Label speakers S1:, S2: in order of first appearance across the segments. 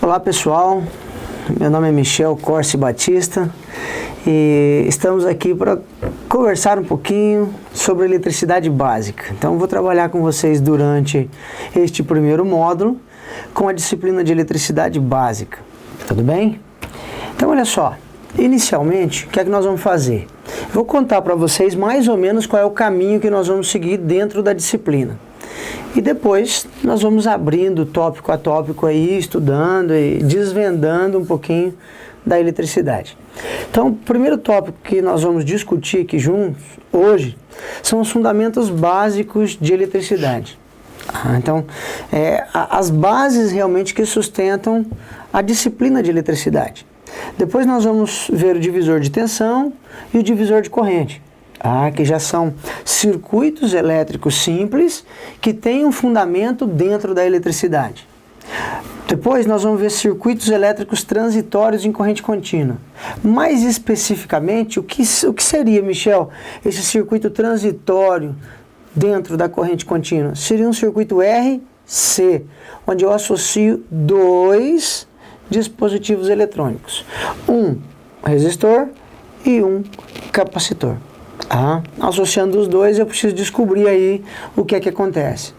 S1: Olá pessoal, meu nome é Michel Corsi Batista e estamos aqui para conversar um pouquinho sobre eletricidade básica. Então vou trabalhar com vocês durante este primeiro módulo com a disciplina de eletricidade básica, tudo bem? Então olha só, inicialmente o que é que nós vamos fazer? Vou contar para vocês mais ou menos qual é o caminho que nós vamos seguir dentro da disciplina. E depois nós vamos abrindo tópico a tópico aí, estudando e desvendando um pouquinho da eletricidade. Então, o primeiro tópico que nós vamos discutir aqui juntos, hoje, são os fundamentos básicos de eletricidade. Então, as bases realmente que sustentam a disciplina de eletricidade. Depois nós vamos ver o divisor de tensão e o divisor de corrente. Que já são circuitos elétricos simples que têm um fundamento dentro da eletricidade. Depois nós vamos ver circuitos elétricos transitórios em corrente contínua. Mais especificamente, o que seria, Michel, esse circuito transitório dentro da corrente contínua? Seria um circuito RC, onde eu associo dois dispositivos eletrônicos. Um resistor e um capacitor. Associando os dois, eu preciso descobrir aí o que é que acontece.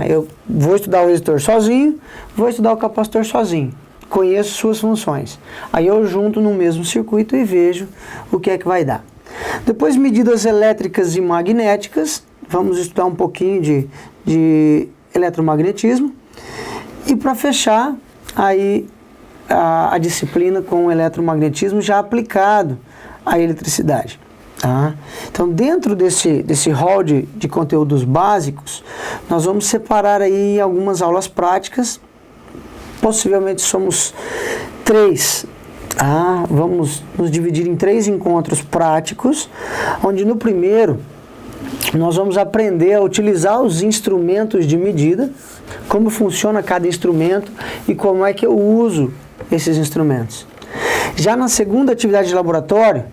S1: Eu vou estudar o resistor sozinho, vou estudar o capacitor sozinho. Conheço suas funções. Aí eu junto no mesmo circuito e vejo o que é que vai dar. Depois, medidas elétricas e magnéticas. Vamos estudar um pouquinho de eletromagnetismo. E para fechar, aí a disciplina com o eletromagnetismo já aplicado à eletricidade. Então, dentro desse hall de conteúdos básicos, nós vamos separar aí algumas aulas práticas, possivelmente somos 3, vamos nos dividir em 3 encontros práticos, onde no primeiro nós vamos aprender a utilizar os instrumentos de medida, como funciona cada instrumento e como é que eu uso esses instrumentos. Já na segunda atividade de laboratório,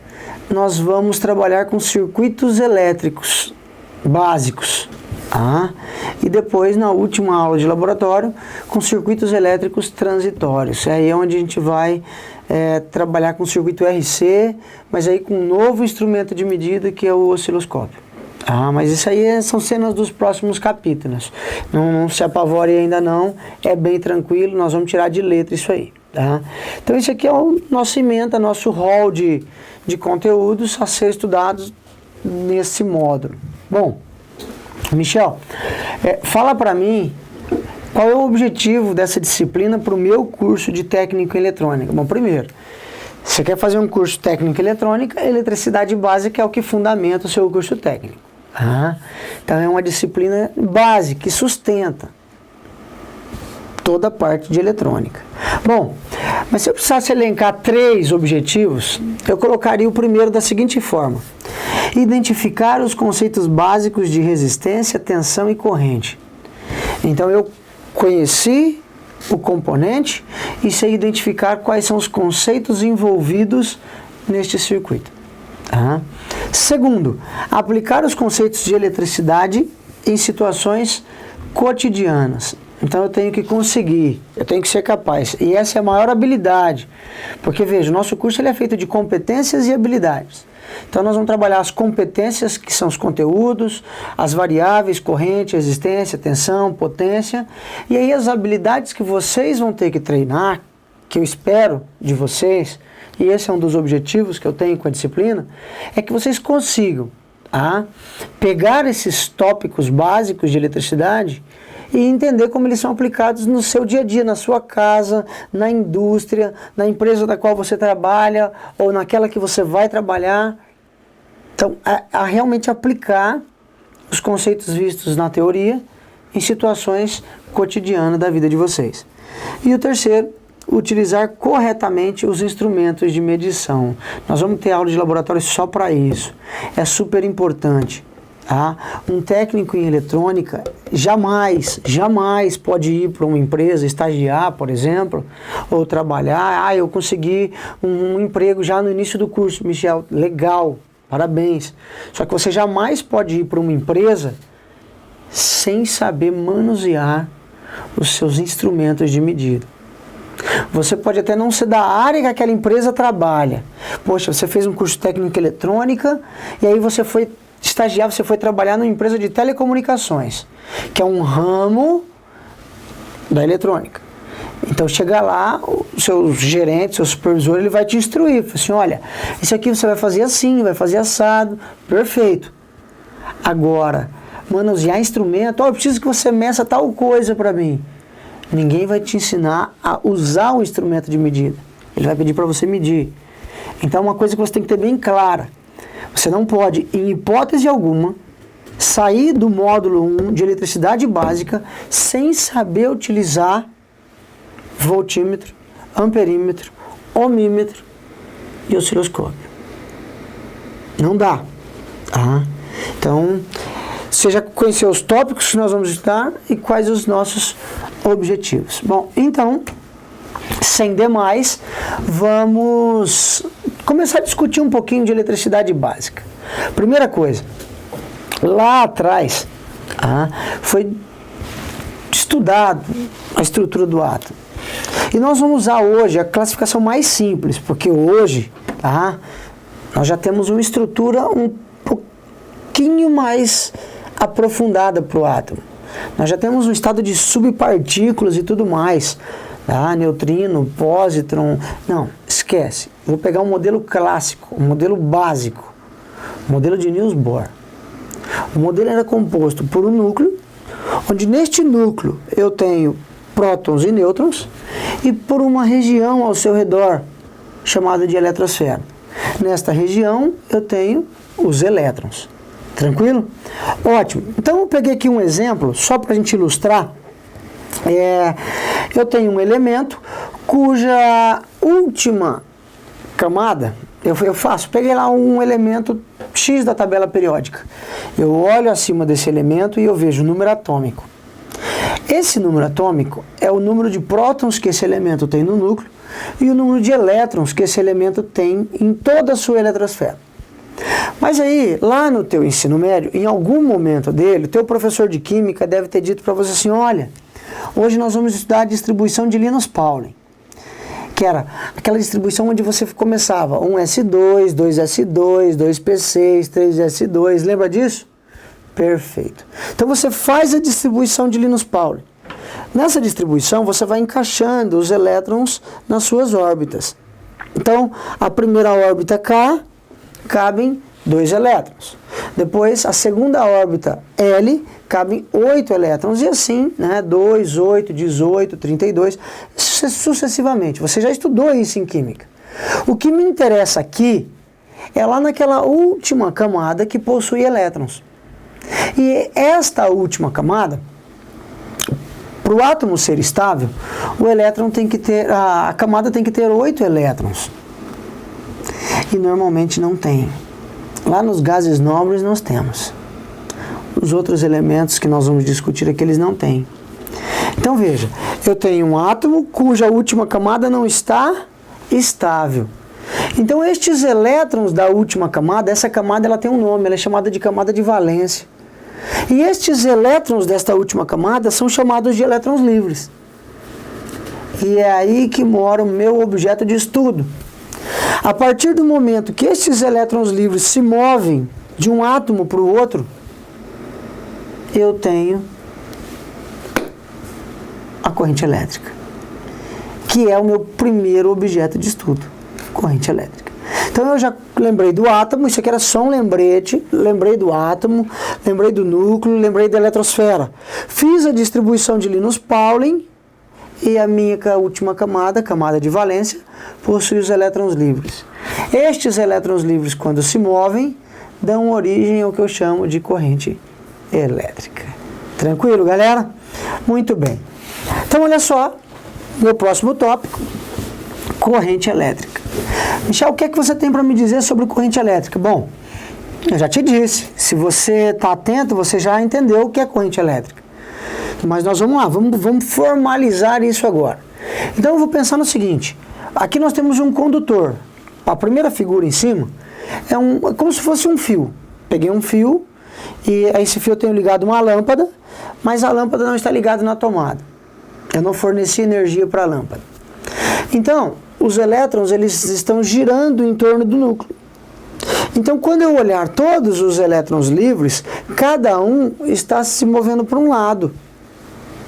S1: nós vamos trabalhar com circuitos elétricos básicos. E depois, na última aula de laboratório, com circuitos elétricos transitórios. Aí é onde a gente vai trabalhar com o circuito RC, mas aí com um novo instrumento de medida que é o osciloscópio. Mas isso aí são cenas dos próximos capítulos. Não se apavore ainda não, é bem tranquilo, nós vamos tirar de letra isso aí. Então esse aqui é o nosso ementa, nosso hall de conteúdos a ser estudados nesse módulo. Bom, Michel, fala para mim qual é o objetivo dessa disciplina para o meu curso de técnico em eletrônica. Bom, primeiro, você quer fazer um curso técnico em eletrônica, eletricidade básica é o que fundamenta o seu curso técnico. Então é uma disciplina básica que sustenta toda a parte de eletrônica. Bom, mas se eu precisasse elencar 3 objetivos, eu colocaria o primeiro da seguinte forma: identificar os conceitos básicos de resistência, tensão e corrente. Então eu conheci o componente e sei identificar quais são os conceitos envolvidos neste circuito. Segundo, aplicar os conceitos de eletricidade em situações cotidianas. Então eu tenho que conseguir, eu tenho que ser capaz. E essa é a maior habilidade. Porque veja, o nosso curso ele é feito de competências e habilidades. Então nós vamos trabalhar as competências, que são os conteúdos, as variáveis, corrente, resistência, tensão, potência. E aí as habilidades que vocês vão ter que treinar, que eu espero de vocês, e esse é um dos objetivos que eu tenho com a disciplina, é que vocês consigam pegar esses tópicos básicos de eletricidade e entender como eles são aplicados no seu dia a dia, na sua casa, na indústria, na empresa da qual você trabalha ou naquela que você vai trabalhar. Então, a realmente aplicar os conceitos vistos na teoria em situações cotidianas da vida de vocês. E o terceiro, utilizar corretamente os instrumentos de medição. Nós vamos ter aula de laboratório só para isso. É super importante. Um técnico em eletrônica jamais pode ir para uma empresa, estagiar, por exemplo, ou trabalhar. Eu consegui um emprego já no início do curso. Michel, legal, parabéns. Só que você jamais pode ir para uma empresa sem saber manusear os seus instrumentos de medida. Você pode até não ser da área que aquela empresa trabalha. Poxa, você fez um curso técnico em eletrônica e aí você foi estagiar, você foi trabalhar numa empresa de telecomunicações, que é um ramo da eletrônica. Então chega lá, o seu gerente, seu supervisor, ele vai te instruir. Fala assim, olha, isso aqui você vai fazer assim, vai fazer assado. Perfeito. Agora, manusear instrumento, eu preciso que você meça tal coisa para mim. Ninguém vai te ensinar a usar o instrumento de medida. Ele vai pedir para você medir. Então, uma coisa que você tem que ter bem clara. Você não pode, em hipótese alguma, sair do módulo 1 de eletricidade básica sem saber utilizar voltímetro, amperímetro, ohmímetro e osciloscópio. Não dá. Tá? Então, você já conheceu os tópicos que nós vamos estudar e quais os nossos objetivos. Bom, então, sem demais, vamos começar a discutir um pouquinho de eletricidade básica. Primeira coisa, lá atrás foi estudado a estrutura do átomo. E nós vamos usar hoje a classificação mais simples, porque hoje nós já temos uma estrutura um pouquinho mais aprofundada para o átomo. Nós já temos um estado de subpartículas e tudo mais. Neutrino, pósitron. Não, esquece. Vou pegar um modelo clássico, um modelo básico, o modelo de Niels Bohr. O modelo era composto por um núcleo, onde neste núcleo eu tenho prótons e nêutrons, e por uma região ao seu redor, chamada de eletrosfera. Nesta região eu tenho os elétrons. Tranquilo? Ótimo. Então eu peguei aqui um exemplo, só para a gente ilustrar. Eu tenho um elemento cuja última camada, peguei lá um elemento X da tabela periódica. Eu olho acima desse elemento e eu vejo o número atômico. Esse número atômico é o número de prótons que esse elemento tem no núcleo e o número de elétrons que esse elemento tem em toda a sua eletrosfera. Mas aí, lá no teu ensino médio, em algum momento dele, o teu professor de química deve ter dito para você assim, olha, hoje nós vamos estudar a distribuição de Linus Pauling, que era aquela distribuição onde você começava 1s2, 2s2, 2p6, 3s2, lembra disso? Perfeito. Então você faz a distribuição de Linus Pauling. Nessa distribuição você vai encaixando os elétrons nas suas órbitas. Então, a primeira órbita K, cabem 2 elétrons. Depois, a segunda órbita L, cabem 8 elétrons. E assim, 2, 8, 18, 32, sucessivamente. Você já estudou isso em química. O que me interessa aqui é lá naquela última camada que possui elétrons. E esta última camada, para o átomo ser estável, o elétron tem que ter, a camada tem que ter 8 elétrons. E normalmente não tem. Lá nos gases nobres nós temos. Os outros elementos que nós vamos discutir aqui, eles não têm. Então veja, eu tenho um átomo cuja última camada não está estável. Então estes elétrons da última camada, essa camada ela tem um nome, ela é chamada de camada de valência. E estes elétrons desta última camada são chamados de elétrons livres. E é aí que mora o meu objeto de estudo. A partir do momento que estes elétrons livres se movem de um átomo para o outro, eu tenho a corrente elétrica, que é o meu primeiro objeto de estudo, corrente elétrica. Então eu já lembrei do átomo, isso aqui era só um lembrete, lembrei do átomo, lembrei do núcleo, lembrei da eletrosfera. Fiz a distribuição de Linus Pauling e a minha última camada, camada de valência, possui os elétrons livres. Estes elétrons livres, quando se movem, dão origem ao que eu chamo de corrente elétrica. Tranquilo, galera? Muito bem. Então, olha só, meu próximo tópico, corrente elétrica. Michel, o que é que você tem para me dizer sobre corrente elétrica? Bom, eu já te disse, se você está atento, você já entendeu o que é corrente elétrica. Mas nós vamos lá, vamos formalizar isso agora. Então eu vou pensar no seguinte, aqui nós temos um condutor. A primeira figura em cima é como se fosse um fio. Peguei um fio e a esse fio eu tenho ligado uma lâmpada, mas a lâmpada não está ligada na tomada. Eu não forneci energia para a lâmpada. Então, os elétrons eles estão girando em torno do núcleo. Então, quando eu olhar todos os elétrons livres, cada um está se movendo para um lado,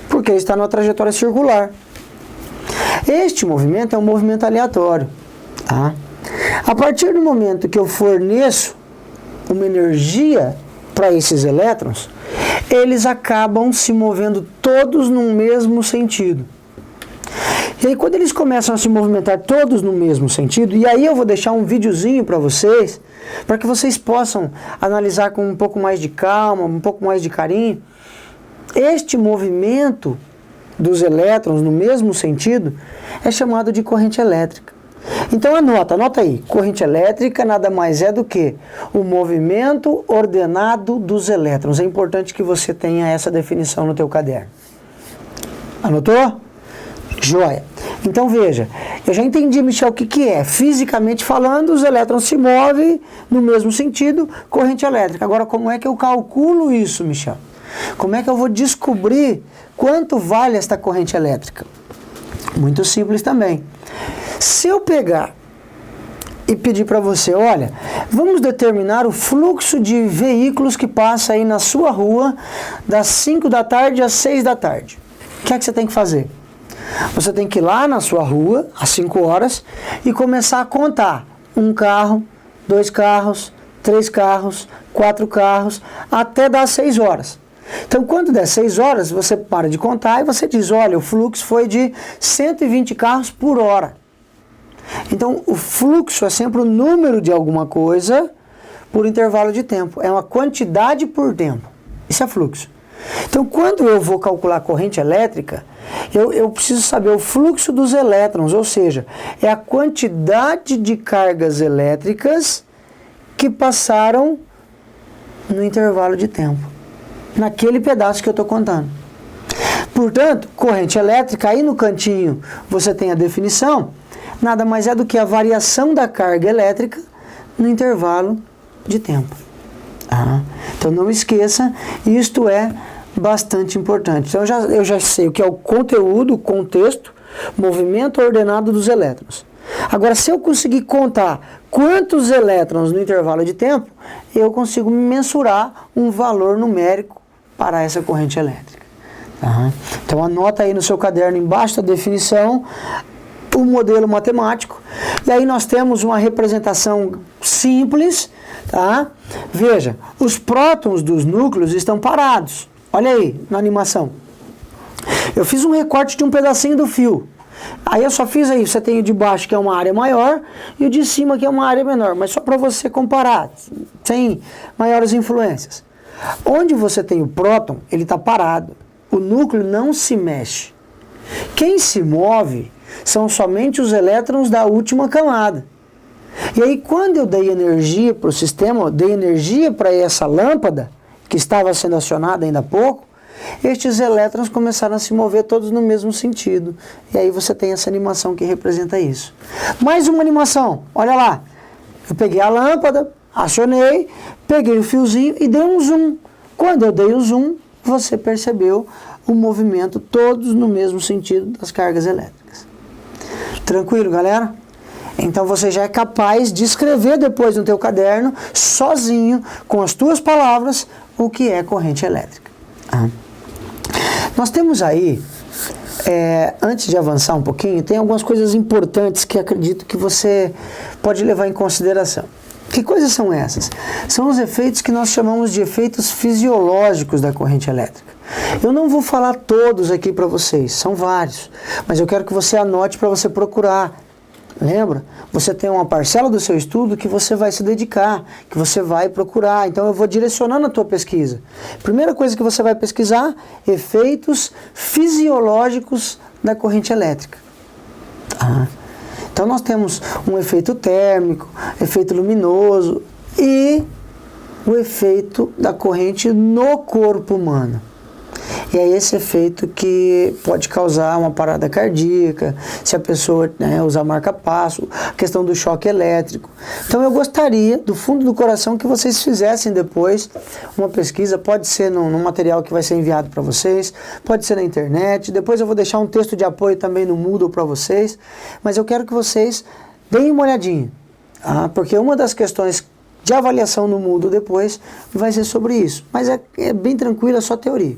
S1: porque ele está numa trajetória circular. Este movimento é um movimento aleatório. Tá? A partir do momento que eu forneço uma energia para esses elétrons, eles acabam se movendo todos no mesmo sentido. E aí quando eles começam a se movimentar todos no mesmo sentido, e aí eu vou deixar um videozinho para vocês, para que vocês possam analisar com um pouco mais de calma, um pouco mais de carinho, este movimento dos elétrons no mesmo sentido é chamado de corrente elétrica. Então anota aí, corrente elétrica nada mais é do que o movimento ordenado dos elétrons. É importante que você tenha essa definição no teu caderno. Anotou? Joia. Então veja, eu já entendi, Michel, o que é. Fisicamente falando, os elétrons se movem no mesmo sentido, corrente elétrica. Agora, como é que eu calculo isso, Michel? Como é que eu vou descobrir quanto vale esta corrente elétrica? Muito simples também. Se eu pegar e pedir para você, olha, vamos determinar o fluxo de veículos que passa aí na sua rua das 5 da tarde às 6 da tarde. O que é que você tem que fazer? Você tem que ir lá na sua rua, às 5 horas, e começar a contar. 1 carro, 2 carros, 3 carros, 4 carros, até dar 6 horas. Então, quando der 6 horas, você para de contar e você diz, olha, o fluxo foi de 120 carros por hora. Então, o fluxo é sempre o número de alguma coisa por intervalo de tempo. É uma quantidade por tempo. Isso é fluxo. Então, quando eu vou calcular a corrente elétrica, eu preciso saber o fluxo dos elétrons, ou seja, é a quantidade de cargas elétricas que passaram no intervalo de tempo, naquele pedaço que eu estou contando. Portanto, corrente elétrica, aí no cantinho você tem a definição, nada mais é do que a variação da carga elétrica no intervalo de tempo. Então não esqueça, isto é bastante importante. Então eu já sei o que é o conteúdo, o contexto, movimento ordenado dos elétrons. Agora, se eu conseguir contar quantos elétrons no intervalo de tempo, eu consigo mensurar um valor numérico para essa corrente elétrica. Então anota aí no seu caderno, embaixo da definição, o modelo matemático, e aí nós temos uma representação simples, tá? Veja, os prótons dos núcleos estão parados. Olha aí, na animação. Eu fiz um recorte de um pedacinho do fio. Aí eu só fiz aí, você tem o de baixo que é uma área maior e o de cima que é uma área menor, mas só para você comparar, sem maiores influências. Onde você tem o próton, ele está parado. O núcleo não se mexe. Quem se move são somente os elétrons da última camada. E aí quando eu dei energia para o sistema, eu dei energia para essa lâmpada, que estava sendo acionada ainda há pouco, estes elétrons começaram a se mover todos no mesmo sentido. E aí você tem essa animação que representa isso. Mais uma animação, olha lá. Eu peguei a lâmpada, acionei, peguei o fiozinho e dei um zoom. Quando eu dei o zoom, você percebeu o movimento todos no mesmo sentido das cargas elétricas. Tranquilo, galera? Então você já é capaz de escrever depois no teu caderno, sozinho, com as tuas palavras, o que é corrente elétrica. Nós temos aí, antes de avançar um pouquinho, tem algumas coisas importantes que acredito que você pode levar em consideração. Que coisas são essas? São os efeitos que nós chamamos de efeitos fisiológicos da corrente elétrica. Eu não vou falar todos aqui para vocês, são vários, mas eu quero que você anote para você procurar. Lembra? Você tem uma parcela do seu estudo que você vai se dedicar, que você vai procurar. Então eu vou direcionando a tua pesquisa. Primeira coisa que você vai pesquisar, efeitos fisiológicos da corrente elétrica. Então nós temos um efeito térmico, efeito luminoso e o efeito da corrente no corpo humano. E é esse efeito que pode causar uma parada cardíaca, se a pessoa, né, usar marca-passo, a questão do choque elétrico. Então eu gostaria, do fundo do coração, que vocês fizessem depois uma pesquisa, pode ser num material que vai ser enviado para vocês, pode ser na internet, depois eu vou deixar um texto de apoio também no Moodle para vocês, mas eu quero que vocês deem uma olhadinha, porque uma das questões de avaliação no Moodle depois vai ser sobre isso, mas é bem tranquilo, é só teoria.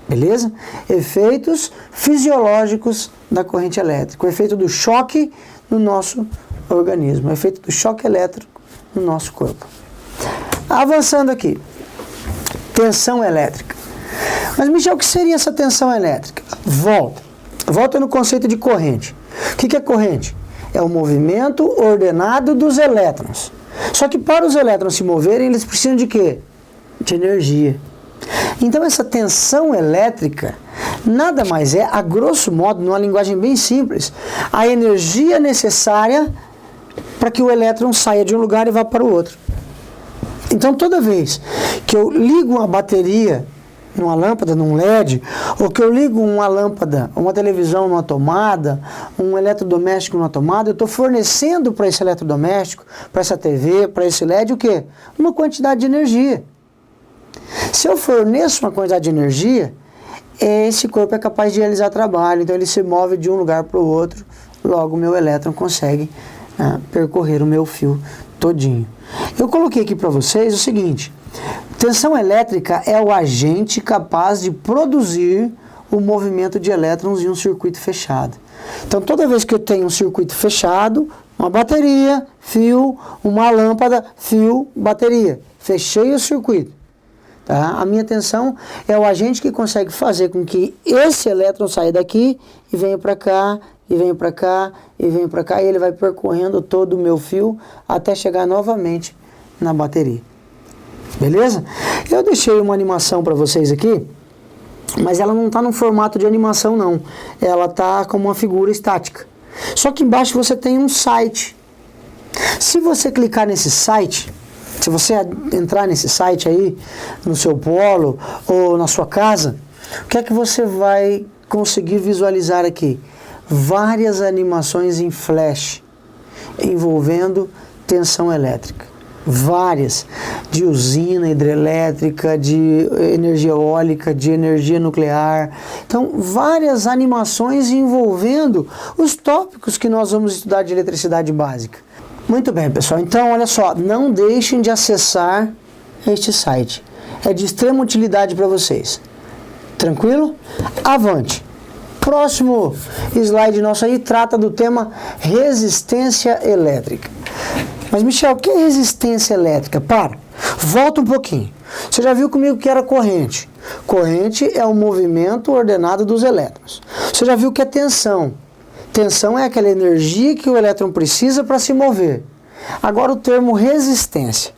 S1: Beleza? Efeitos fisiológicos da corrente elétrica, o efeito do choque no nosso organismo, o efeito do choque elétrico no nosso corpo. Avançando aqui, tensão elétrica. Mas, Michel, o que seria essa tensão elétrica? Volta no conceito de corrente. O que é corrente? É o movimento ordenado dos elétrons. Só que para os elétrons se moverem, eles precisam de quê? De energia. Então essa tensão elétrica nada mais é, a grosso modo, numa linguagem bem simples, a energia necessária para que o elétron saia de um lugar e vá para o outro. Então toda vez que eu ligo uma bateria numa lâmpada, num LED, ou que eu ligo uma lâmpada, uma televisão numa tomada, um eletrodoméstico numa tomada, eu estou fornecendo para esse eletrodoméstico, para essa TV, para esse LED, o quê? Uma quantidade de energia. Se eu forneço uma quantidade de energia, esse corpo é capaz de realizar trabalho, então ele se move de um lugar para o outro, logo o meu elétron consegue percorrer o meu fio todinho. Eu coloquei aqui para vocês o seguinte: tensão elétrica é o agente capaz de produzir o movimento de elétrons em um circuito fechado. Então toda vez que eu tenho um circuito fechado, uma bateria, fio, uma lâmpada, fio, bateria, fechei o circuito. Tá? A minha tensão é o agente que consegue fazer com que esse elétron saia daqui e venha para cá, e venha para cá, e venha para cá, e ele vai percorrendo todo o meu fio até chegar novamente na bateria. Beleza? Eu deixei uma animação para vocês aqui, mas ela não está no formato de animação não, ela está como uma figura estática. Só que embaixo você tem um site. Se você clicar nesse site, se você entrar nesse site aí, no seu polo ou na sua casa, o que é que você vai conseguir visualizar aqui? Várias animações em flash envolvendo tensão elétrica. Várias, de usina hidrelétrica, de energia eólica, de energia nuclear. Então, várias animações envolvendo os tópicos que nós vamos estudar de eletricidade básica. Muito bem, pessoal. Então, olha só, não deixem de acessar este site. É de extrema utilidade para vocês. Tranquilo? Avante! Próximo slide nosso aí trata do tema resistência elétrica. Mas, Michel, o que é resistência elétrica? Volta um pouquinho. Você já viu comigo que era corrente. Corrente é o movimento ordenado dos elétrons. Você já viu que é tensão. Tensão é aquela energia que o elétron precisa para se mover. Agora o termo resistência.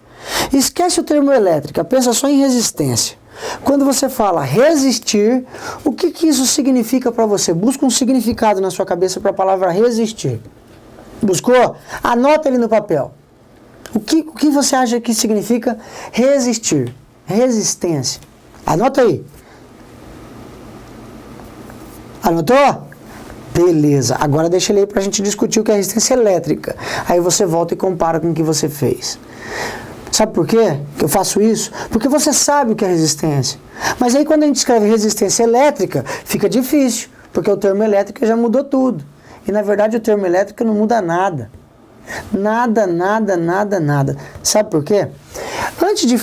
S1: Esquece o termo elétrica, pensa só em resistência. Quando você fala resistir, o que isso significa para você? Busca um significado na sua cabeça para a palavra resistir. Buscou? Anota ele no papel. O que você acha que significa resistir? Resistência. Anota aí. Anotou? Beleza. Agora deixa ele aí para a gente discutir o que é resistência elétrica. Aí você volta e compara com o que você fez. Sabe por quê que eu faço isso? Porque você sabe o que é resistência. Mas aí quando a gente escreve resistência elétrica, fica difícil, porque o termo elétrica já mudou tudo. E na verdade o termo elétrica não muda nada. Nada, nada, nada, nada. Sabe por quê? Antes de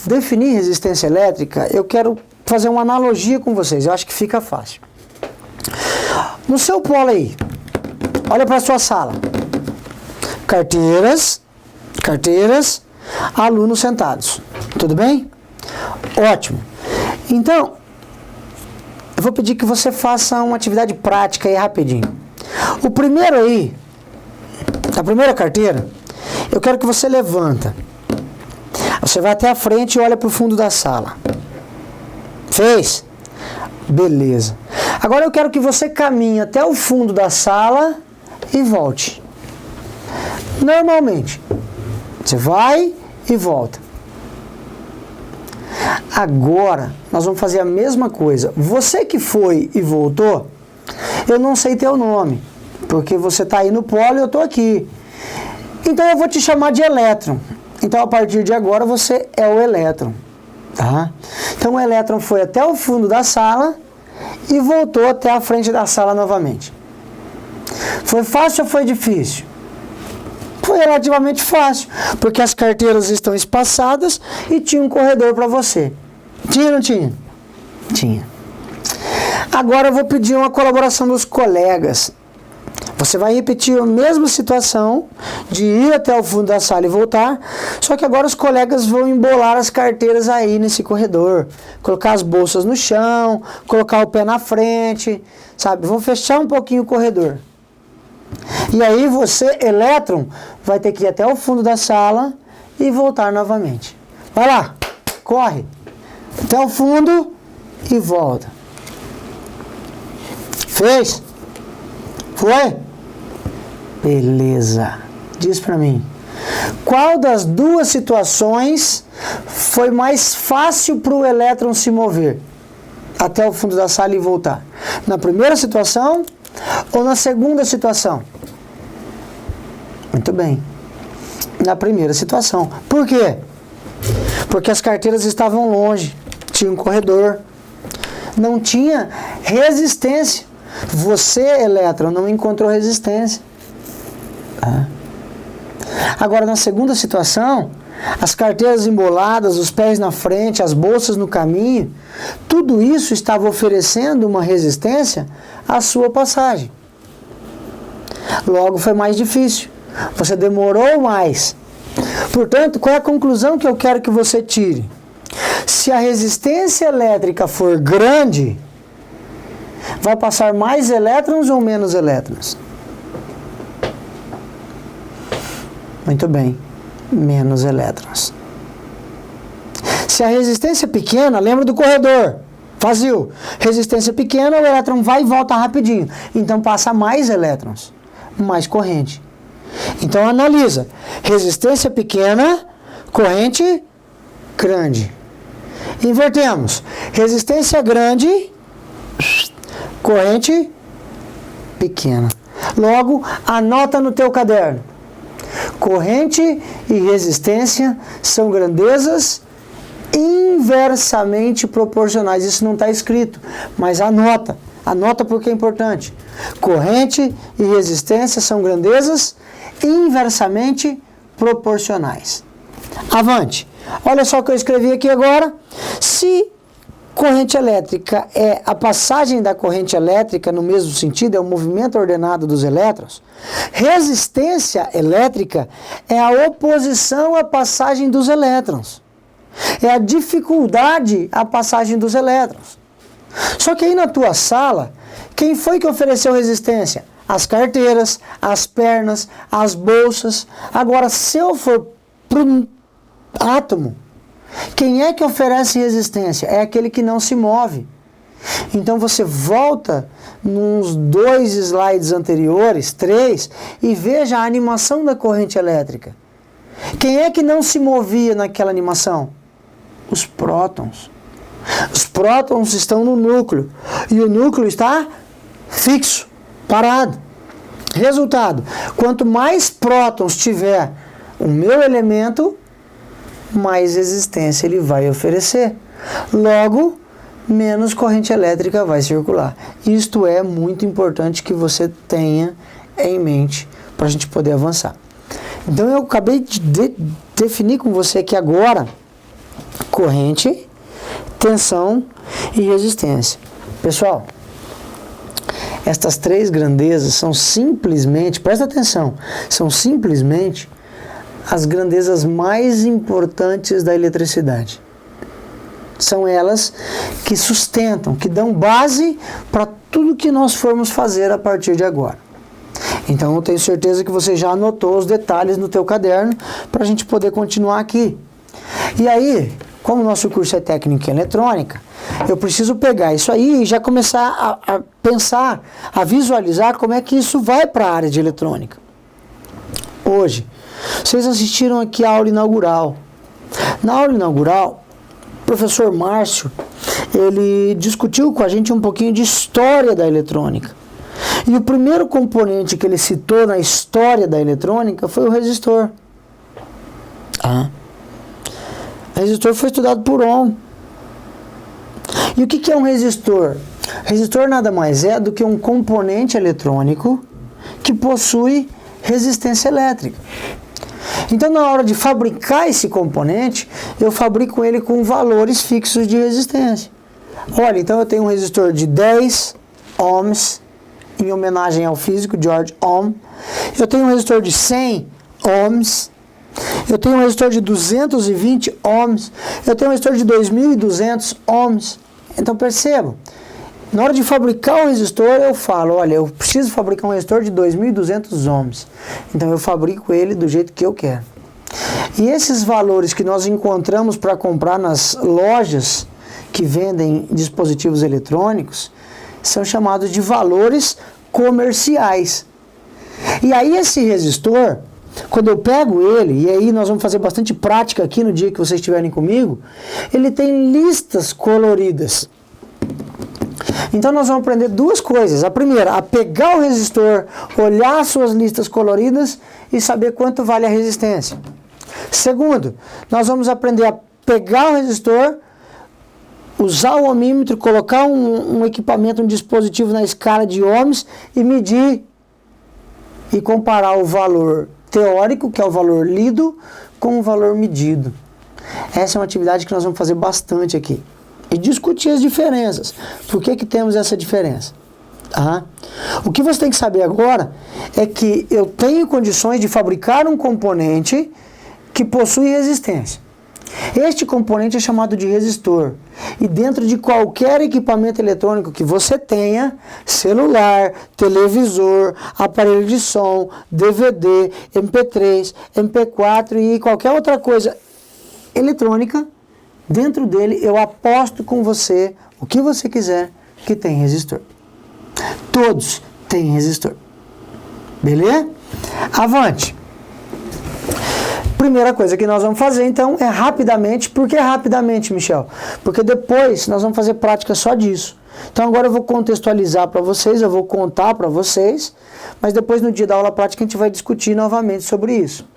S1: definir resistência elétrica, eu quero fazer uma analogia com vocês. Eu acho que fica fácil. No seu polo aí, olha para a sua sala. Carteiras, alunos sentados. Tudo bem? Ótimo. Então, eu vou pedir que você faça uma atividade prática aí rapidinho. O primeiro aí, a primeira carteira, eu quero que você levanta. Você vai até a frente e olha para o fundo da sala. Fez? Beleza. Agora eu quero que você caminhe até o fundo da sala e volte. Normalmente. Você vai e volta. Agora, nós vamos fazer a mesma coisa. Você que foi e voltou, eu não sei teu nome, porque você está aí no polo e eu estou aqui. Então eu vou te chamar de elétron. Então a partir de agora você é o elétron. Tá? Então o elétron foi até o fundo da sala e voltou até a frente da sala novamente. Foi fácil ou foi difícil? Foi relativamente fácil, porque as carteiras estão espaçadas e tinha um corredor para você. Tinha ou não tinha? Tinha. Agora eu vou pedir uma colaboração dos colegas. Você vai repetir a mesma situação de ir até o fundo da sala e voltar, só que agora os colegas vão embolar as carteiras aí nesse corredor, colocar as bolsas no chão, colocar o pé na frente, sabe? Vão fechar um pouquinho o corredor. E aí você, elétron, vai ter que ir até o fundo da sala e voltar novamente. Vai lá, corre até o fundo e volta. Fez? Foi? Beleza. Diz pra mim, qual das duas situações foi mais fácil para o elétron se mover até o fundo da sala e voltar? Na primeira situação ou na segunda situação? Muito bem. Na primeira situação. Por quê? Porque as carteiras estavam longe, tinha um corredor, não tinha resistência. Você, elétron, não encontrou resistência. Agora, na segunda situação, as carteiras emboladas, os pés na frente, as bolsas no caminho, tudo isso estava oferecendo uma resistência à sua passagem. Logo, foi mais difícil. Você demorou mais. Portanto, qual é a conclusão que eu quero que você tire? Se a resistência elétrica for grande, vai passar mais elétrons ou menos elétrons? Muito bem, menos elétrons. Se a resistência é pequena, lembra do corredor, vazio. Resistência pequena, o elétron vai e volta rapidinho. Então passa mais elétrons, mais corrente. Então analisa, resistência pequena, corrente grande. Invertemos, resistência grande, corrente pequena. Logo, anota no teu caderno. Corrente e resistência são grandezas inversamente proporcionais. Isso não está escrito, mas anota. Anota porque é importante. Corrente e resistência são grandezas inversamente proporcionais. Avante. Olha só o que eu escrevi aqui agora. Se corrente elétrica é a passagem da corrente elétrica no mesmo sentido, é o movimento ordenado dos elétrons, resistência elétrica é a oposição à passagem dos elétrons. É a dificuldade à passagem dos elétrons. Só que aí na tua sala, quem foi que ofereceu resistência? As carteiras, as pernas, as bolsas. Agora, se eu for para um átomo, quem é que oferece resistência? É aquele que não se move. Então você volta nos 2 slides anteriores, 3, e veja a animação da corrente elétrica. Quem é que não se movia naquela animação? Os prótons. Os prótons estão no núcleo e o núcleo está fixo, parado. Resultado, quanto mais prótons tiver o meu elemento, mais resistência ele vai oferecer. Logo, menos corrente elétrica vai circular. Isto é muito importante que você tenha em mente para a gente poder avançar. Então eu acabei de definir com você aqui agora corrente, tensão e resistência. Pessoal, estas 3 grandezas são simplesmente, presta atenção, são simplesmente as grandezas mais importantes da eletricidade. São elas que sustentam, que dão base para tudo que nós formos fazer a partir de agora. Então eu tenho certeza que você já anotou os detalhes no teu caderno para a gente poder continuar aqui. E aí, como o nosso curso é técnico em eletrônica, eu preciso pegar isso aí e já começar a pensar, a visualizar como é que isso vai para a área de eletrônica. Hoje, vocês assistiram aqui a aula inaugural. Na aula inaugural, professor Márcio, ele discutiu com a gente um pouquinho de história da eletrônica. E o primeiro componente que ele citou na história da eletrônica foi o resistor. O resistor foi estudado por Ohm. E o que é um resistor? Resistor nada mais é do que um componente eletrônico que possui resistência elétrica. Então, na hora de fabricar esse componente, eu fabrico ele com valores fixos de resistência. Olha, então eu tenho um resistor de 10 ohms, em homenagem ao físico George Ohm. Eu tenho um resistor de 100 ohms. Eu tenho um resistor de 220 ohms. Eu tenho um resistor de 2.200 ohms. Então, percebam. Na hora de fabricar um resistor, eu falo, olha, eu preciso fabricar um resistor de 2.200 ohms. Então, eu fabrico ele do jeito que eu quero. E esses valores que nós encontramos para comprar nas lojas que vendem dispositivos eletrônicos são chamados de valores comerciais. E aí, esse resistor, quando eu pego ele, e aí nós vamos fazer bastante prática aqui no dia que vocês estiverem comigo, ele tem listas coloridas. Então nós vamos aprender duas coisas. A primeira, a pegar o resistor, olhar as suas listas coloridas e saber quanto vale a resistência. Segundo, nós vamos aprender a pegar o resistor, usar o ohmímetro, colocar um equipamento, um dispositivo na escala de ohms e medir e comparar o valor teórico, que é o valor lido, com o valor medido. Essa é uma atividade que nós vamos fazer bastante aqui. E discutir as diferenças. Por que temos essa diferença? O que você tem que saber agora é que eu tenho condições de fabricar um componente que possui resistência. Este componente é chamado de resistor. E dentro de qualquer equipamento eletrônico que você tenha, celular, televisor, aparelho de som, DVD, MP3, MP4 e qualquer outra coisa eletrônica, dentro dele eu aposto com você o que você quiser que tem resistor. Todos têm resistor. Beleza? Avante! Primeira coisa que nós vamos fazer, então, é rapidamente. Por que rapidamente, Michel? Porque depois nós vamos fazer prática só disso. Então, agora eu vou contextualizar para vocês, eu vou contar para vocês, mas depois no dia da aula prática a gente vai discutir novamente sobre isso.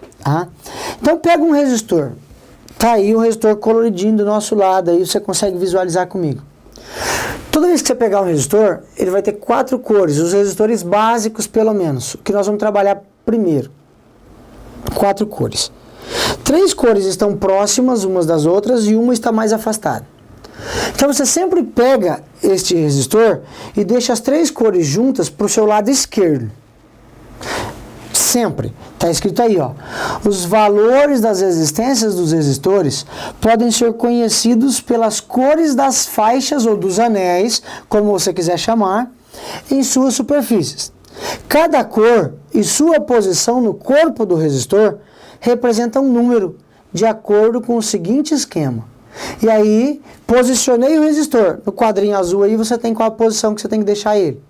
S1: Então, pega um resistor. Tá aí o resistor coloridinho do nosso lado, aí você consegue visualizar comigo. Toda vez que você pegar um resistor, ele vai ter 4 cores, os resistores básicos pelo menos, o que nós vamos trabalhar primeiro. 4 cores. 3 cores estão próximas umas das outras e uma está mais afastada. Então você sempre pega este resistor e deixa as 3 cores juntas para o seu lado esquerdo. Sempre. Está escrito aí, ó. Os valores das resistências dos resistores podem ser conhecidos pelas cores das faixas ou dos anéis, como você quiser chamar, em suas superfícies. Cada cor e sua posição no corpo do resistor representa um número, de acordo com o seguinte esquema. E aí, posicionei o resistor. No quadrinho azul aí, você tem qual a posição que você tem que deixar ele.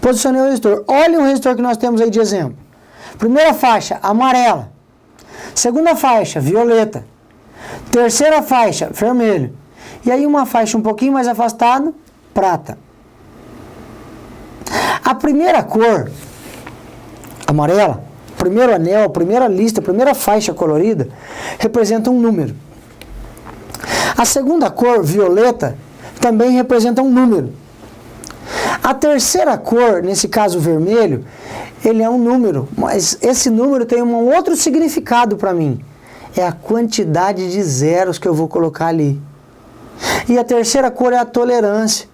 S1: Posicionei o resistor. Olha o resistor que nós temos aí de exemplo. Primeira faixa, amarela. Segunda faixa, violeta. Terceira faixa, vermelho. E aí uma faixa um pouquinho mais afastada, prata. A primeira cor, amarela, primeiro anel, a primeira lista, a primeira faixa colorida, representa um número. A segunda cor, violeta, também representa um número. A terceira cor, nesse caso vermelho, ele é um número, mas esse número tem um outro significado para mim. É a quantidade de zeros que eu vou colocar ali. E a terceira cor é a tolerância,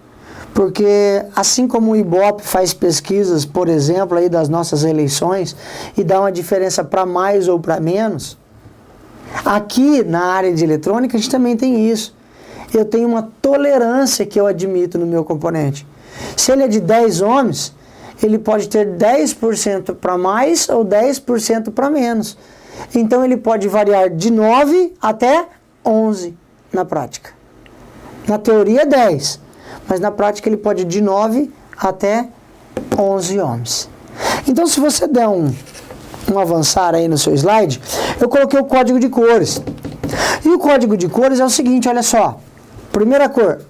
S1: porque assim como o Ibope faz pesquisas, por exemplo, aí das nossas eleições, e dá uma diferença para mais ou para menos, aqui na área de eletrônica a gente também tem isso. Eu tenho uma tolerância que eu admito no meu componente. Se ele é de 10 ohms, ele pode ter 10% para mais ou 10% para menos. Então ele pode variar de 9 até 11 na prática. Na teoria é 10, mas na prática ele pode ir de 9 até 11 ohms. Então se você der um avançar aí no seu slide, eu coloquei o código de cores. E o código de cores é o seguinte, olha só. Primeira cor,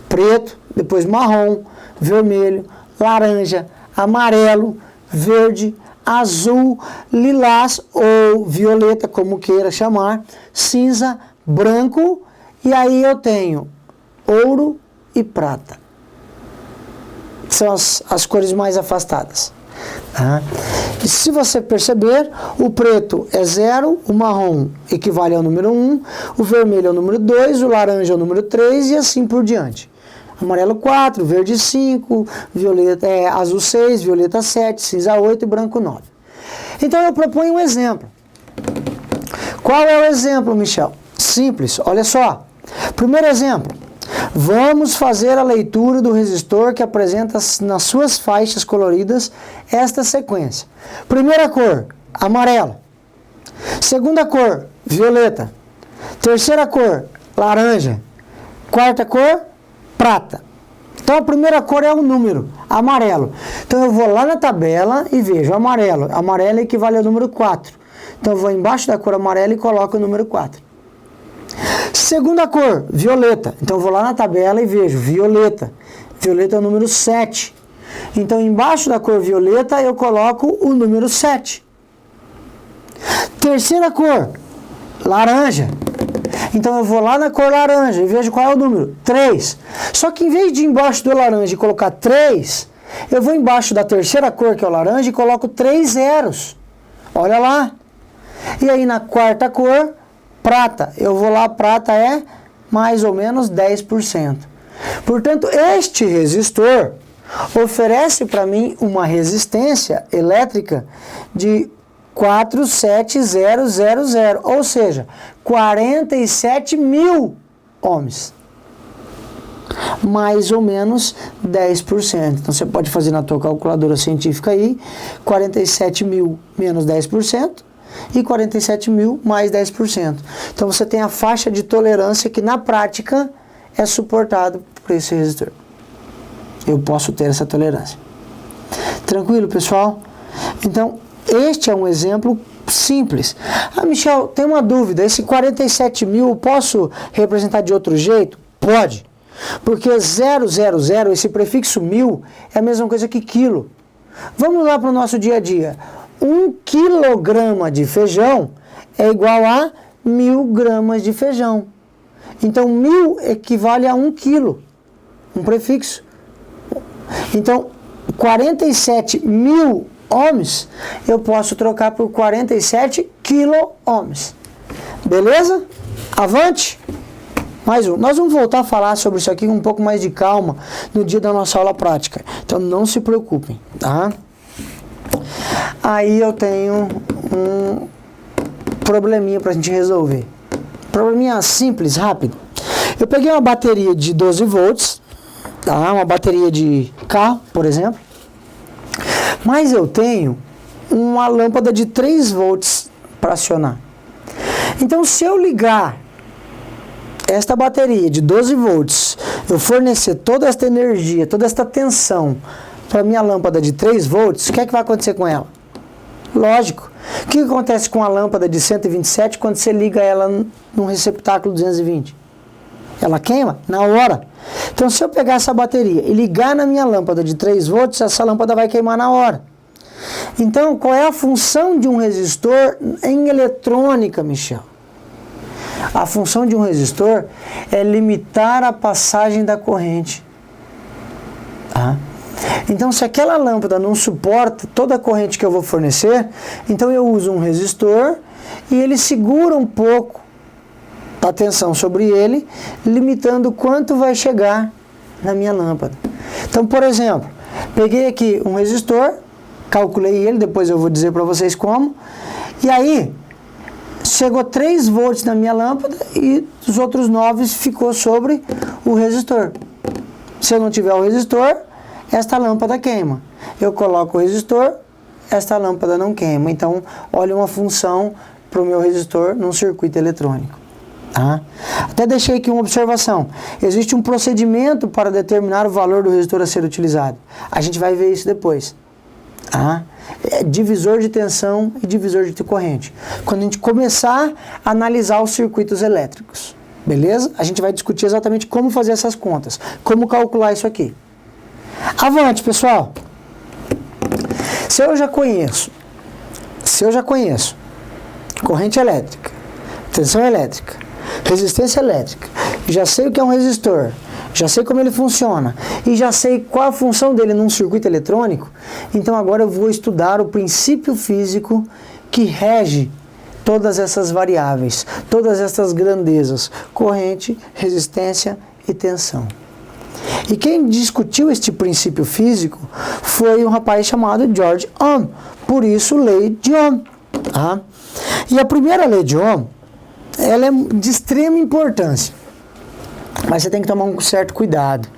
S1: preto, depois marrom, vermelho, laranja, amarelo, verde, azul, lilás ou violeta, como queira chamar, cinza, branco, e aí eu tenho ouro e prata. São as cores mais afastadas. Tá? E se você perceber, o preto é 0, o marrom equivale ao número 1, o vermelho é o número 2, o laranja é o número 3 e assim por diante. Amarelo 4, verde 5, violeta, azul 6, violeta 7, cinza 8 e branco 9. Então eu proponho um exemplo. Qual é o exemplo, Michel? Simples, olha só. Primeiro exemplo. Vamos fazer a leitura do resistor que apresenta nas suas faixas coloridas esta sequência. Primeira cor, amarelo. Segunda cor, violeta. Terceira cor, laranja. Quarta cor, prata. Então a primeira cor é o número, amarelo. Então eu vou lá na tabela e vejo amarelo. Amarelo equivale ao número 4. Então eu vou embaixo da cor amarela e coloco o número 4. Segunda cor, violeta. Então eu vou lá na tabela e vejo violeta. Violeta é o número 7. Então embaixo da cor violeta eu coloco o número 7. Terceira cor, laranja. Então eu vou lá na cor laranja e vejo qual é o número, 3. Só que em vez de ir embaixo do laranja colocar 3, eu vou embaixo da terceira cor, que é o laranja, e coloco 3 zeros. Olha lá. E aí na quarta cor, prata. Eu vou lá, prata é mais ou menos 10%. Portanto, este resistor oferece para mim uma resistência elétrica de 47000, ou seja, 47.000 ohms. Mais ou menos 10%. Então você pode fazer na tua calculadora científica aí, 47.000 menos 10%. E 47.000 mais 10%. Então você tem a faixa de tolerância que na prática é suportado por esse resistor. Eu posso ter essa tolerância. Tranquilo, pessoal? Então, este é um exemplo simples. Ah, Michel, tem uma dúvida. Esse 47.000 eu posso representar de outro jeito? Pode. Porque 000, esse prefixo 1000, é a mesma coisa que quilo. Vamos lá para o nosso dia a dia. 1 quilograma de feijão é igual a 1000 gramas de feijão. Então, 1000 equivale a 1 quilo, um prefixo. Então, 47.000 ohms eu posso trocar por 47 quilo-ohms. Beleza? Avante! Mais um. Nós vamos voltar a falar sobre isso aqui com um pouco mais de calma no dia da nossa aula prática. Então, não se preocupem, tá? Aí eu tenho um probleminha para a gente resolver. Probleminha simples, rápido. Eu peguei uma bateria de 12 volts, tá? Uma bateria de carro, por exemplo. Mas eu tenho uma lâmpada de 3 volts para acionar. Então, se eu ligar esta bateria de 12 volts, eu fornecer toda esta energia, toda esta tensão para minha lâmpada de 3 volts, o que é que vai acontecer com ela? Lógico. O que acontece com a lâmpada de 127 quando você liga ela num receptáculo 220? Ela queima na hora. Então, se eu pegar essa bateria e ligar na minha lâmpada de 3 volts, essa lâmpada vai queimar na hora. Então, qual é a função de um resistor em eletrônica, Michel? A função de um resistor é limitar a passagem da corrente. Tá? Então, se aquela lâmpada não suporta toda a corrente que eu vou fornecer, então eu uso um resistor e ele segura um pouco a tensão sobre ele, limitando quanto vai chegar na minha lâmpada. Então, por exemplo, peguei aqui um resistor, calculei ele, depois eu vou dizer para vocês como, e aí chegou 3 volts na minha lâmpada e os outros 9 ficou sobre o resistor. Se eu não tiver o resistor, esta lâmpada queima. Eu coloco o resistor, esta lâmpada não queima. Então, olha uma função para o meu resistor num circuito eletrônico. Tá? Até deixei aqui uma observação. Existe um procedimento para determinar o valor do resistor a ser utilizado. A gente vai ver isso depois. Tá? É divisor de tensão e divisor de corrente. Quando a gente começar a analisar os circuitos elétricos, beleza? A gente vai discutir exatamente como fazer essas contas, como calcular isso aqui. Avante, pessoal! Se eu já conheço corrente elétrica, tensão elétrica, resistência elétrica, já sei o que é um resistor, já sei como ele funciona e já sei qual a função dele num circuito eletrônico, então agora eu vou estudar o princípio físico que rege todas essas variáveis, todas essas grandezas, corrente, resistência e tensão. E quem discutiu este princípio físico foi um rapaz chamado George Ohm, por isso lei de Ohm. Tá? E a primeira lei de Ohm, ela é de extrema importância, mas você tem que tomar um certo cuidado,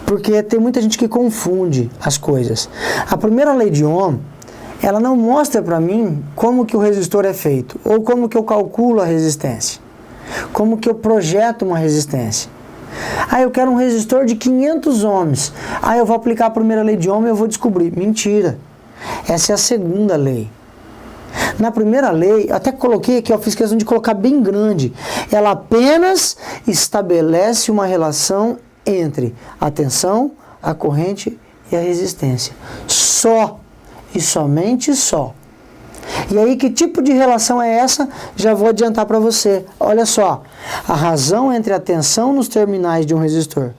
S1: porque tem muita gente que confunde as coisas. A primeira lei de Ohm, ela não mostra para mim como que o resistor é feito, ou como que eu calculo a resistência, como que eu projeto uma resistência. Eu quero um resistor de 500 ohms. Eu vou aplicar a primeira lei de Ohm e eu vou descobrir. Mentira. Essa é a segunda lei. Na primeira lei, eu até coloquei aqui, eu fiz questão de colocar bem grande. Ela apenas estabelece uma relação entre a tensão, a corrente e a resistência. Só. E somente só. E aí, que tipo de relação é essa? Já vou adiantar para você. Olha só, a razão entre a tensão nos terminais de um resistor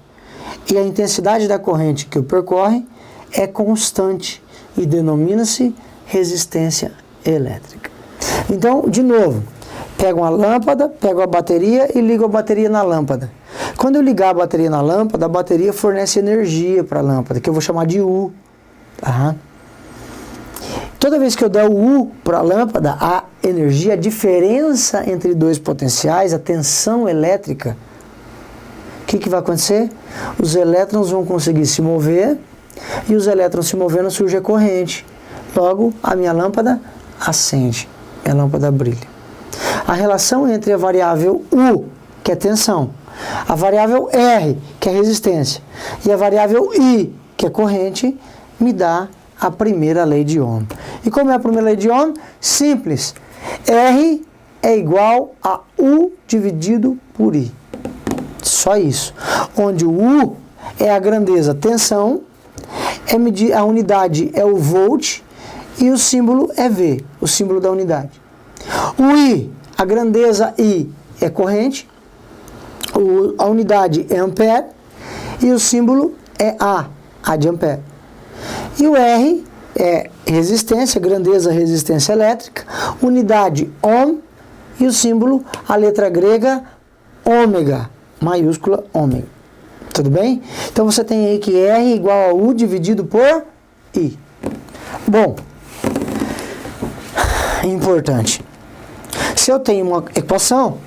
S1: e a intensidade da corrente que o percorre é constante e denomina-se resistência elétrica. Então, de novo, pego uma lâmpada, pego a bateria e ligo a bateria na lâmpada. Quando eu ligar a bateria na lâmpada, a bateria fornece energia para a lâmpada, que eu vou chamar de U. Tá? Toda vez que eu der o U para a lâmpada, a energia, a diferença entre dois potenciais, a tensão elétrica, o que vai acontecer? Os elétrons vão conseguir se mover, e os elétrons se movendo surge a corrente. Logo, a minha lâmpada acende, minha lâmpada brilha. A relação entre a variável U, que é tensão, a variável R, que é resistência, e a variável I, que é corrente, me dá a primeira lei de Ohm. E como é a primeira lei de Ohm? Simples. R é igual a U dividido por I. Só isso. Onde o U é a grandeza tensão, a unidade é o volt e o símbolo é V, o símbolo da unidade. O I, a grandeza I é corrente, a unidade é ampere e o símbolo é A de ampere. E o R é resistência, grandeza, resistência elétrica, unidade ohm e o símbolo, a letra grega ômega, maiúscula ômega. Tudo bem? Então você tem aí que R igual a U dividido por I. Bom, importante. Se eu tenho uma equação,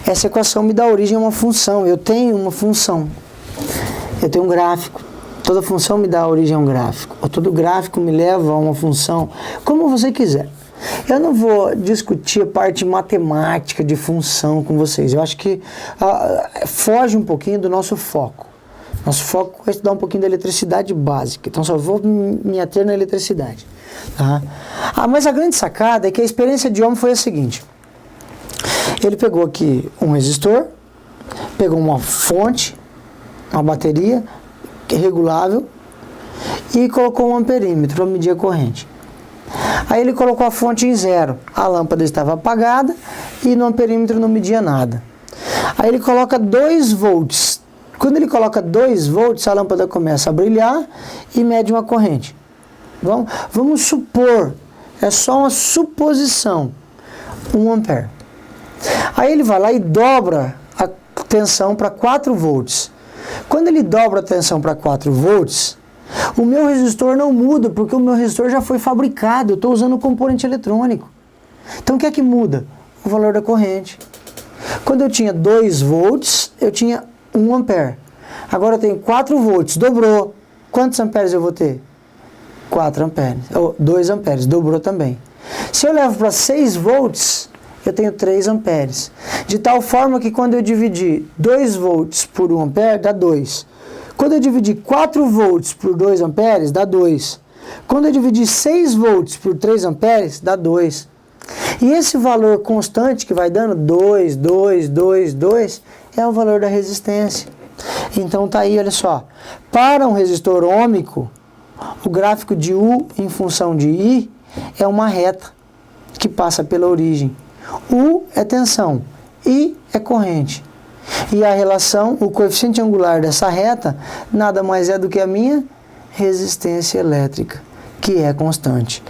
S1: essa equação me dá origem a uma função. Eu tenho uma função. Eu tenho um gráfico. Toda função me dá origem a um gráfico. Ou todo gráfico me leva a uma função. Como você quiser. Eu não vou discutir a parte matemática de função com vocês. Eu acho que foge um pouquinho do nosso foco. Nosso foco é estudar um pouquinho da eletricidade básica. Então só vou me ater na eletricidade. Tá? Mas a grande sacada é que a experiência de Ohm foi a seguinte. Ele pegou aqui um resistor, pegou uma fonte, uma bateria regulável e colocou um amperímetro para medir a corrente. Aí ele colocou a fonte em zero, a lâmpada estava apagada e no amperímetro não media nada. Aí ele coloca 2 volts. Quando ele coloca 2 volts, a lâmpada começa a brilhar e mede uma corrente. Vamos supor, é só uma suposição, 1 ampere. Aí ele vai lá e dobra a tensão para 4 volts. Quando ele dobra a tensão para 4 volts, o meu resistor não muda, porque o meu resistor já foi fabricado, eu estou usando o componente eletrônico. Então o que é que muda? O valor da corrente. Quando eu tinha 2 volts, eu tinha 1 ampere. Agora eu tenho 4 volts, dobrou. Quantos amperes eu vou ter? 4 amperes. Ou 2 amperes, dobrou também. Se eu levo para 6 volts, eu tenho 3 amperes. De tal forma que quando eu dividir 2 volts por 1 ampere, dá 2. Quando eu dividir 4 volts por 2 amperes, dá 2. Quando eu dividir 6 volts por 3 amperes, dá 2. E esse valor constante que vai dando 2, 2, 2, 2, é o valor da resistência. Então tá aí, olha só. Para um resistor ôhmico, o gráfico de U em função de I é uma reta que passa pela origem. U é tensão, I é corrente. E a relação, o coeficiente angular dessa reta, nada mais é do que a minha resistência elétrica, que é constante.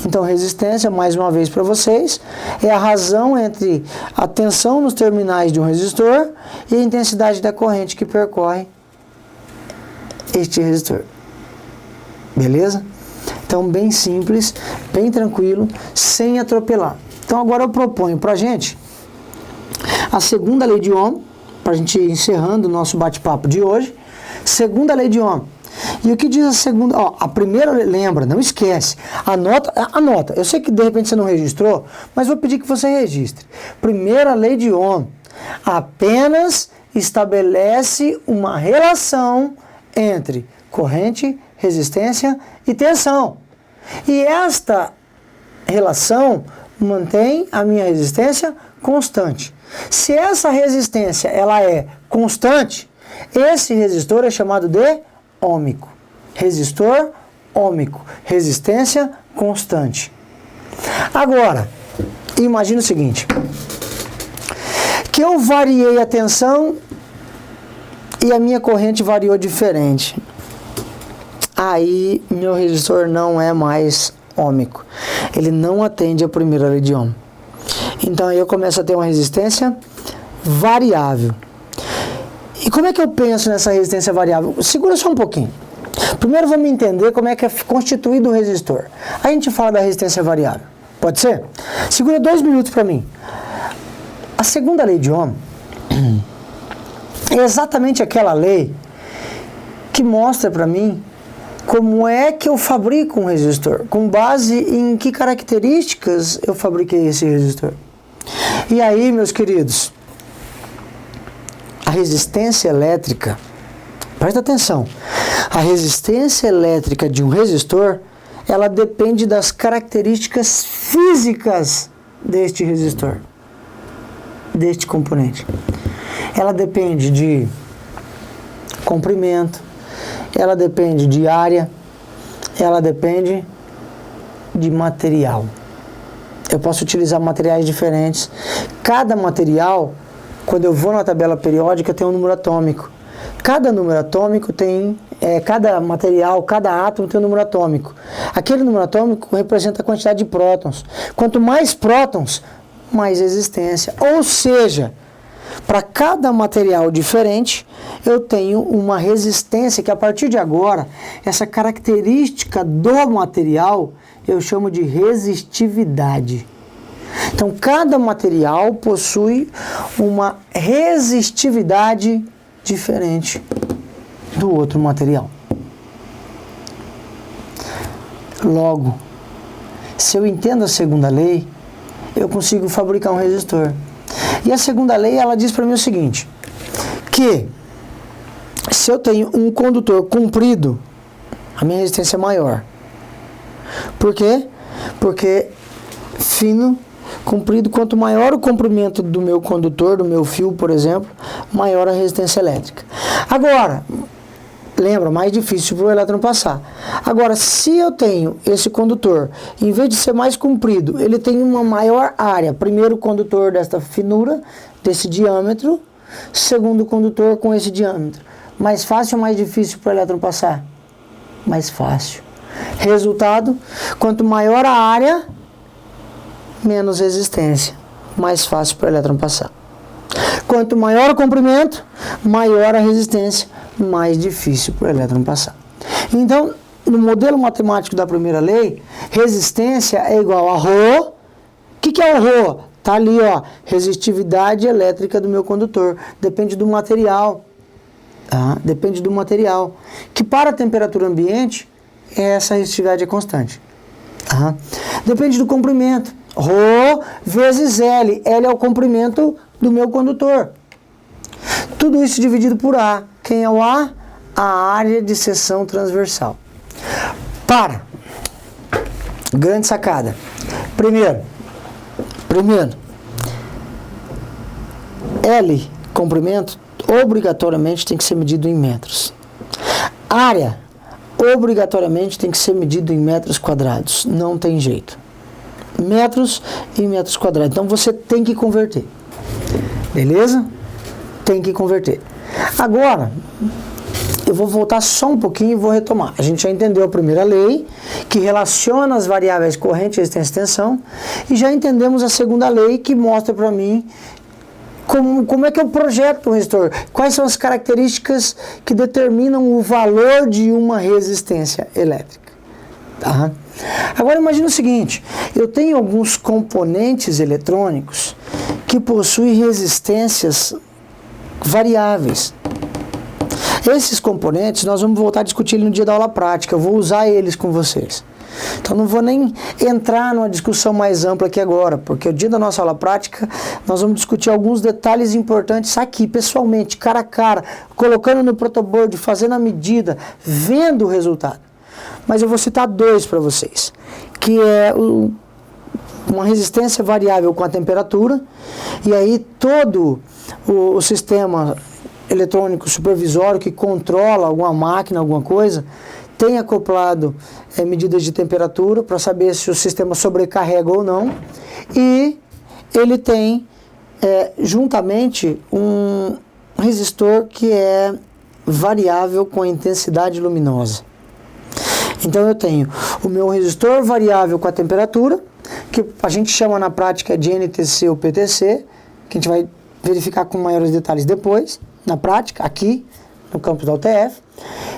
S1: Então, resistência, mais uma vez para vocês, é a razão entre a tensão nos terminais de um resistor e a intensidade da corrente que percorre este resistor. Beleza? Então, bem simples, bem tranquilo, sem atropelar. Então, agora eu proponho para a gente a segunda lei de Ohm, para a gente ir encerrando o nosso bate-papo de hoje. Segunda lei de Ohm. E o que diz a segunda? Ó, a primeira, lembra, não esquece. Anota. Eu sei que de repente você não registrou, mas vou pedir que você registre. Primeira lei de Ohm. Apenas estabelece uma relação entre corrente, resistência e tensão. E esta relação mantém a minha resistência constante. Se essa resistência ela é constante, esse resistor é chamado de ôhmico. Resistor ôhmico. Resistência constante. Agora, imagina o seguinte, que eu variei a tensão e a minha corrente variou diferente. Aí, meu resistor não é mais ôhmico. Ele não atende a primeira lei de Ohm. Então, aí eu começo a ter uma resistência variável. E como é que eu penso nessa resistência variável? Segura só um pouquinho. Primeiro vamos entender como é que é constituído o resistor. Aí a gente fala da resistência variável. Pode ser? Segura 2 minutos para mim. A segunda lei de Ohm é exatamente aquela lei que mostra para mim como é que eu fabrico um resistor, com base em que características eu fabriquei esse resistor. E aí, meus queridos, a resistência elétrica, presta atenção, a resistência elétrica de um resistor, ela depende das características físicas deste resistor, deste componente. Ela depende de comprimento, ela depende de área, ela depende de material. Eu posso utilizar materiais diferentes. Cada material, quando eu vou na tabela periódica, tem um número atômico. Cada número atômico tem, cada material, cada átomo tem um número atômico. Aquele número atômico representa a quantidade de prótons. Quanto mais prótons, mais resistência. Ou seja, para cada material diferente, eu tenho uma resistência que a partir de agora, essa característica do material, eu chamo de resistividade. Então, cada material possui uma resistividade diferente do outro material. Logo, se eu entendo a segunda lei, eu consigo fabricar um resistor. E a segunda lei, ela diz para mim o seguinte, que se eu tenho um condutor comprido, a minha resistência é maior. Por quê? Porque fino, comprido, quanto maior o comprimento do meu condutor, do meu fio, por exemplo, maior a resistência elétrica. Agora, lembra, mais difícil para o elétron passar. Agora, se eu tenho esse condutor, em vez de ser mais comprido, ele tem uma maior área. Primeiro condutor desta finura, desse diâmetro, segundo condutor com esse diâmetro. Mais fácil ou mais difícil para o elétron passar? Mais fácil. Resultado, quanto maior a área, menos resistência. Mais fácil para o elétron passar. Quanto maior o comprimento, maior a resistência, mais difícil para o elétron passar. Então, no modelo matemático da primeira lei, resistência é igual a ρ. O que é o ρ? Está ali, ó, resistividade elétrica do meu condutor. Depende do material. Tá? Depende do material. Que para a temperatura ambiente, essa resistividade é constante. Tá? Depende do comprimento. ρ vezes L. L é o comprimento do meu condutor. Tudo isso dividido por A. Quem é o A? A área de seção transversal. Para. Grande sacada. Primeiro, L, comprimento, obrigatoriamente tem que ser medido em metros. Área, obrigatoriamente tem que ser medido em metros quadrados. Não tem jeito. Metros em metros quadrados. Então você tem que converter. Beleza? Tem que converter. Agora, eu vou voltar só um pouquinho e vou retomar. A gente já entendeu a primeira lei, que relaciona as variáveis corrente, resistência e tensão, e já entendemos a segunda lei, que mostra para mim como é que eu projeto um resistor, quais são as características que determinam o valor de uma resistência elétrica. Tá? Agora imagine o seguinte, eu tenho alguns componentes eletrônicos que possuem resistências variáveis. Esses componentes nós vamos voltar a discutir no dia da aula prática, eu vou usar eles com vocês. Então não vou nem entrar numa discussão mais ampla aqui agora, porque o dia da nossa aula prática nós vamos discutir alguns detalhes importantes aqui, pessoalmente, cara a cara, colocando no protoboard, fazendo a medida, vendo o resultado. Mas eu vou citar dois para vocês, que é uma resistência variável com a temperatura, e aí todo o sistema eletrônico supervisório que controla alguma máquina, alguma coisa, tem acoplado medidas de temperatura para saber se o sistema sobrecarrega ou não, e ele tem juntamente um resistor que é variável com a intensidade luminosa. Então eu tenho o meu resistor variável com a temperatura, que a gente chama na prática de NTC ou PTC, que a gente vai verificar com maiores detalhes depois, na prática, aqui no campus da UTF,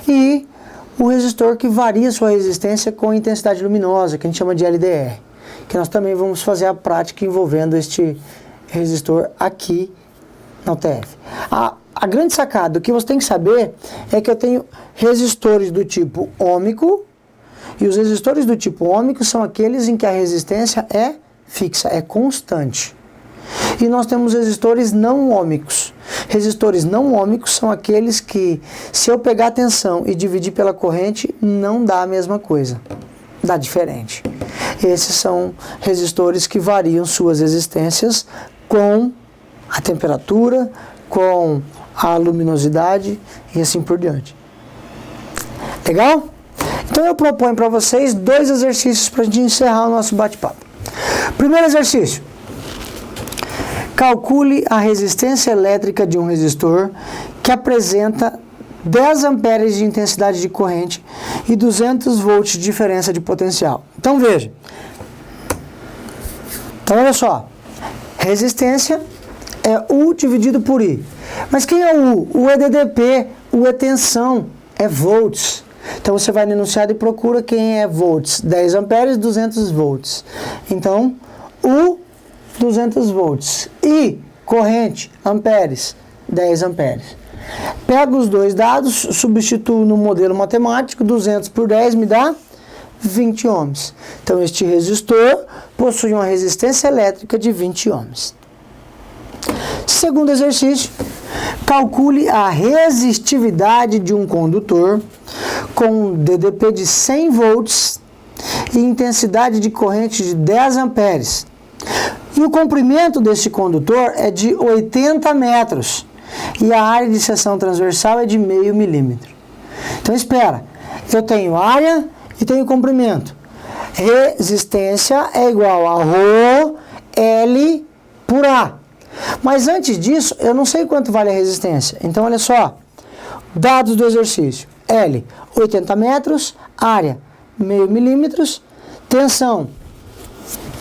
S1: e o resistor que varia sua resistência com a intensidade luminosa, que a gente chama de LDR, que nós também vamos fazer a prática envolvendo este resistor aqui na UTF. A grande sacada, o que você tem que saber é que eu tenho resistores do tipo ôhmico, e os resistores do tipo ôhmico são aqueles em que a resistência é fixa, é constante. E nós temos resistores não ôhmicos. Resistores não ôhmicos são aqueles que, se eu pegar a tensão e dividir pela corrente, não dá a mesma coisa, dá diferente. Esses são resistores que variam suas resistências com a temperatura, com a luminosidade e assim por diante. Legal? Então eu proponho para vocês dois exercícios para a gente encerrar o nosso bate-papo. Primeiro exercício. Calcule a resistência elétrica de um resistor que apresenta 10 amperes de intensidade de corrente e 200 volts de diferença de potencial. Então veja. Então olha só. Resistência é U dividido por I. Mas quem é o U? O é DDP, o é tensão, é volts. Então você vai no enunciado e procura quem é volts. 10 amperes, 200 volts. Então, U 200 volts. E corrente, amperes, 10 amperes. Pego os dois dados, substituo no modelo matemático, 200 por 10 me dá 20 ohms. Então este resistor possui uma resistência elétrica de 20 ohms. Segundo exercício, calcule a resistividade de um condutor com DDP de 100 volts e intensidade de corrente de 10 amperes. E o comprimento desse condutor é de 80 metros. E a área de seção transversal é de meio milímetro. Então espera, eu tenho área e tenho comprimento. Resistência é igual a ρ L por A. Mas antes disso, eu não sei quanto vale a resistência. Então olha só, dados do exercício. L, 80 metros, área, meio milímetros, tensão,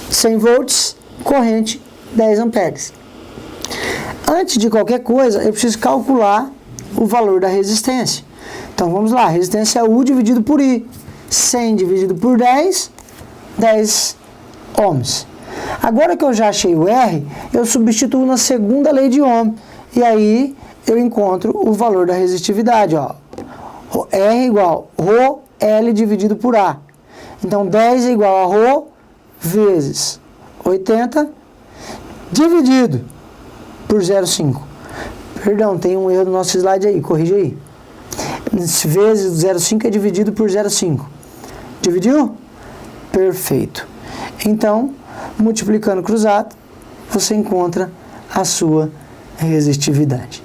S1: 100 volts, corrente, 10 amperes. Antes de qualquer coisa, eu preciso calcular o valor da resistência. Então vamos lá, resistência é U dividido por I. 100 dividido por 10, 10 ohms. Agora que eu já achei o R, eu substituo na segunda lei de Ohm. E aí eu encontro o valor da resistividade. Ó. R igual a ρ L dividido por A. Então 10 é igual a ρ vezes 80 dividido por 0,5. Perdão, tem um erro no nosso slide aí, corrige aí. Vezes 0,5 é dividido por 0,5. Dividiu? perfeito. Então, multiplicando cruzado, você encontra a sua resistividade.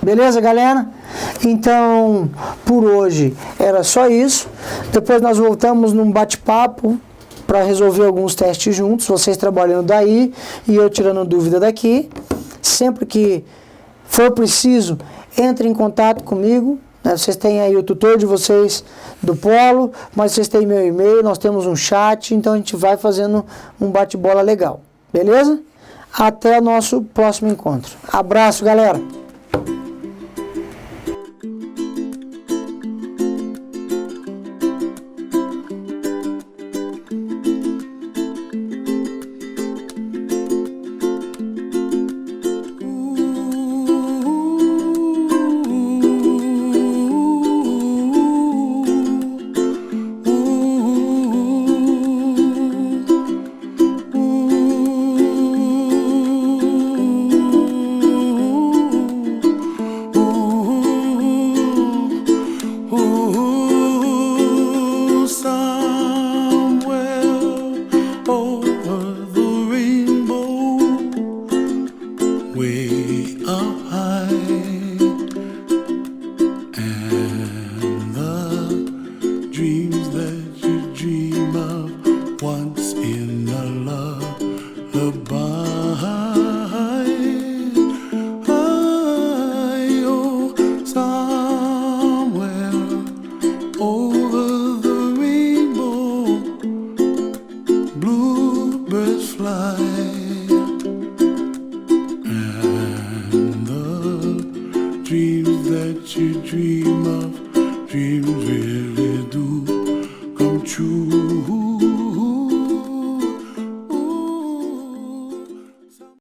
S1: Beleza, galera? Então, por hoje era só isso. Depois nós voltamos num bate-papo para resolver alguns testes juntos, vocês trabalhando daí e eu tirando dúvida daqui. Sempre que for preciso, entre em contato comigo. Vocês têm aí o tutor de vocês do Polo, mas vocês têm meu e-mail, nós temos um chat, então a gente vai fazendo um bate-bola legal. Beleza? Até o nosso próximo encontro. Abraço, galera!
S2: Dreams that you dream of, dreams